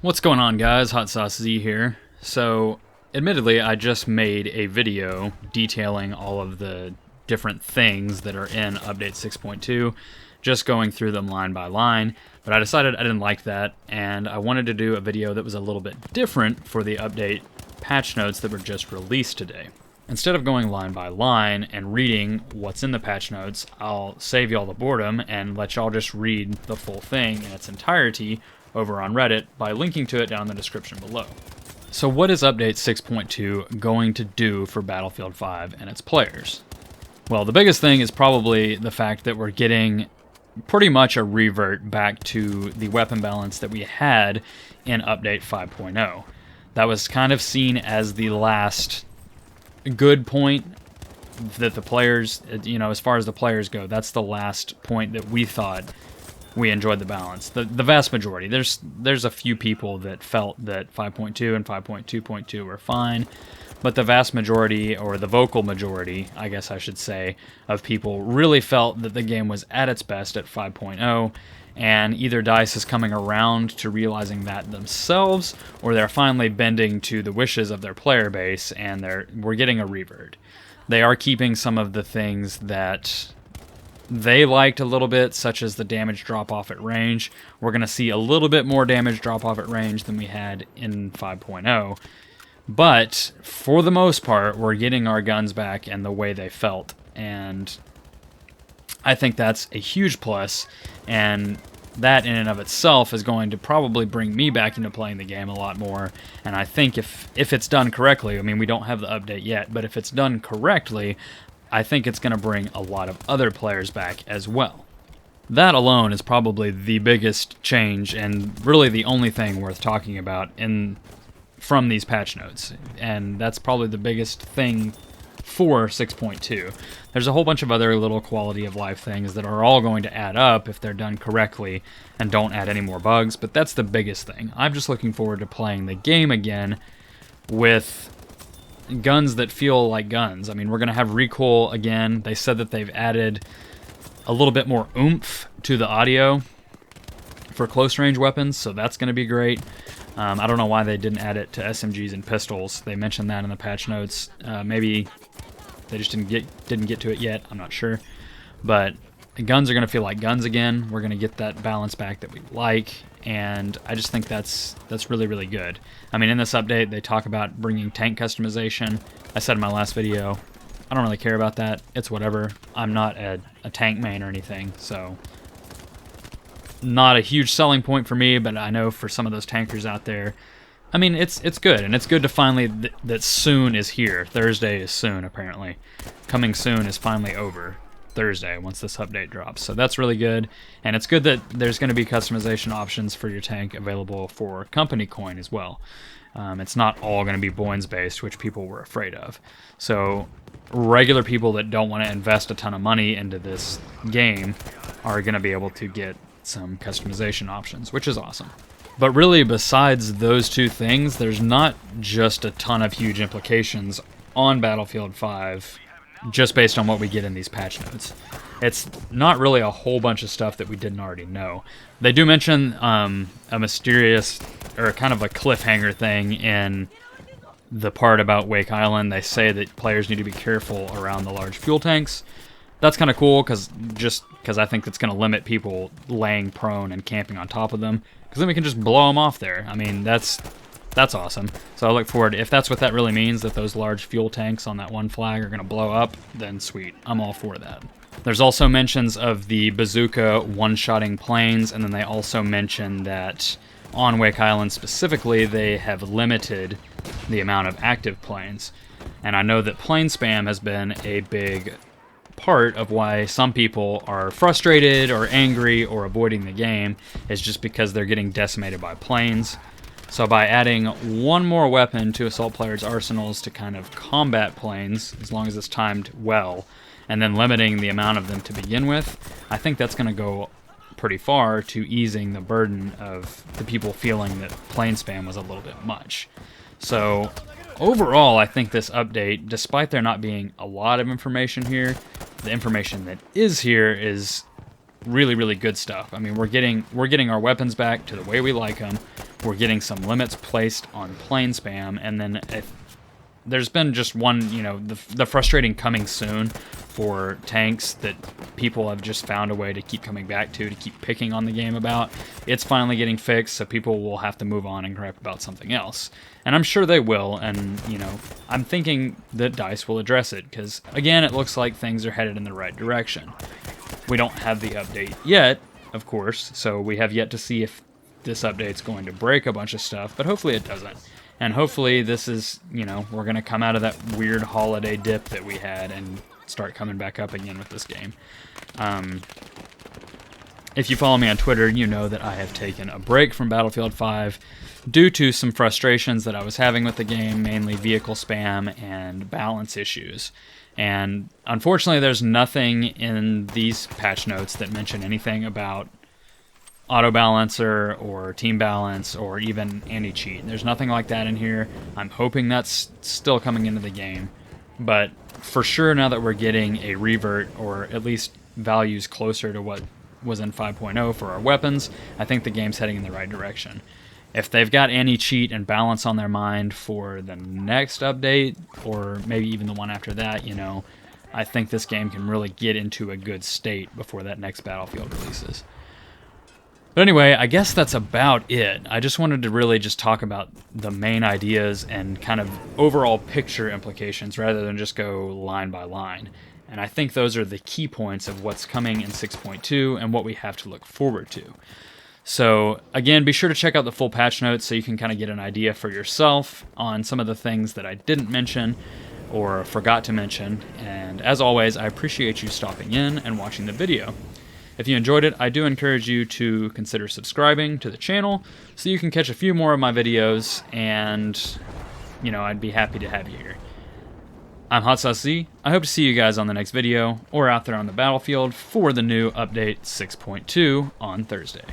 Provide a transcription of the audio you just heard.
What's going on, guys? HotSauceZee here. So, admittedly, I just made a video detailing all of the different things that are in Update 6.2, just going through them line by line, but I decided I didn't like that, and I wanted to do a video that was a little bit different for the update patch notes that were just released today. Instead of going line by line and reading what's in the patch notes, I'll save y'all the boredom and let y'all just read the full thing in its entirety over on Reddit by linking to it down in the description below. So what is Update 6.2 going to do for Battlefield 5 and its players? Well, the biggest thing is probably the fact that we're getting pretty much a revert back to the weapon balance that we had in Update 5.0. That was kind of seen as the last good point that the players, as far as the players go, that's the last point that we thought we enjoyed the balance. The vast majority. There's a few people that felt that 5.2 and 5.2.2 were fine, but the vast majority, or the vocal majority, I guess I should say, of people really felt that the game was at its best at 5.0, and either DICE is coming around to realizing that themselves, or they're finally bending to the wishes of their player base, and we're getting a revert. They are keeping some of the things that they liked a little bit, such as the damage drop-off at range. We're going to see a little bit more damage drop-off at range than we had in 5.0. But, for the most part, we're getting our guns back and the way they felt. And I think that's a huge plus, and that in and of itself is going to probably bring me back into playing the game a lot more. And I think if it's done correctly, I mean, we don't have the update yet, but if it's done correctly, I think it's going to bring a lot of other players back as well. That alone is probably the biggest change and really the only thing worth talking about from these patch notes. And that's probably the biggest thing for 6.2. There's a whole bunch of other little quality of life things that are all going to add up if they're done correctly and don't add any more bugs, but that's the biggest thing. I'm just looking forward to playing the game again with guns that feel like guns. I mean, we're going to have recoil again. They said that they've added a little bit more oomph to the audio for close range weapons, so that's going to be great. I don't know why they didn't add it to SMGs and pistols. They mentioned that in the patch notes. Maybe they just didn't get to it yet. I'm not sure. But guns are going to feel like guns again. We're going to get that balance back that we like, and I just think that's really, really good. I mean, in this update, they talk about bringing tank customization. I said in my last video, I don't really care about that. It's whatever. I'm not a tank main or anything, so not a huge selling point for me, but I know for some of those tankers out there, I mean, it's good, and it's good to finally, that soon is here. Thursday is soon, apparently. Coming soon is finally over Thursday once this update drops, so that's really good. And it's good that there's going to be customization options for your tank available for company coin as well. It's not all going to be Boins based, which people were afraid of. So regular people that don't want to invest a ton of money into this game are going to be able to get some customization options, which is awesome. But really, besides those two things, there's not just a ton of huge implications on Battlefield 5 just based on what we get in these patch notes. It's not really a whole bunch of stuff that we didn't already know. They do mention a mysterious, or kind of a cliffhanger thing in the part about Wake Island. They say that players need to be careful around the large fuel tanks. That's kind of cool, because I think it's going to limit people laying prone and camping on top of them, because then we can just blow them off there. I mean, that's awesome. So I look forward, if that's what that really means, that those large fuel tanks on that one flag are going to blow up, then sweet. I'm all for that. There's also mentions of the bazooka one-shotting planes, and then they also mention that on Wake Island specifically, they have limited the amount of active planes. And I know that plane spam has been a big part of why some people are frustrated or angry or avoiding the game, is just because they're getting decimated by planes. So by adding one more weapon to assault players' arsenals to kind of combat planes, as long as it's timed well, and then limiting the amount of them to begin with, I think that's going to go pretty far to easing the burden of the people feeling that plane spam was a little bit much. So overall, I think this update, despite there not being a lot of information here, the information that is here is really, really good stuff. I mean, we're getting our weapons back to the way we like them. we're getting some limits placed on plane spam, and then if there's been just one, the frustrating coming soon for tanks that people have just found a way to keep coming back to keep picking on the game about. It's finally getting fixed, so people will have to move on and gripe about something else. And I'm sure they will, and, I'm thinking that DICE will address it, because, again, it looks like things are headed in the right direction. We don't have the update yet, of course, so we have yet to see if this update's going to break a bunch of stuff, but hopefully it doesn't. And hopefully this is, we're going to come out of that weird holiday dip that we had and start coming back up again with this game. If you follow me on Twitter, you know that I have taken a break from Battlefield 5 due to some frustrations that I was having with the game, mainly vehicle spam and balance issues. And unfortunately, there's nothing in these patch notes that mention anything about auto balancer or team balance or even anti-cheat. There's nothing like that in here. I'm hoping that's still coming into the game, but for sure now that we're getting a revert, or at least values closer to what was in 5.0 for our weapons, I think the game's heading in the right direction. If they've got anti-cheat and balance on their mind for the next update, or maybe even the one after that, I think this game can really get into a good state before that next Battlefield releases. But anyway, I guess that's about it. I just wanted to really just talk about the main ideas and kind of overall picture implications rather than just go line by line. And I think those are the key points of what's coming in 6.2 and what we have to look forward to. So again, be sure to check out the full patch notes so you can kind of get an idea for yourself on some of the things that I didn't mention or forgot to mention. And as always, I appreciate you stopping in and watching the video. If you enjoyed it, I do encourage you to consider subscribing to the channel so you can catch a few more of my videos, and, I'd be happy to have you here. I'm HotSauceZee. I hope to see you guys on the next video or out there on the battlefield for the new update 6.2 on Thursday.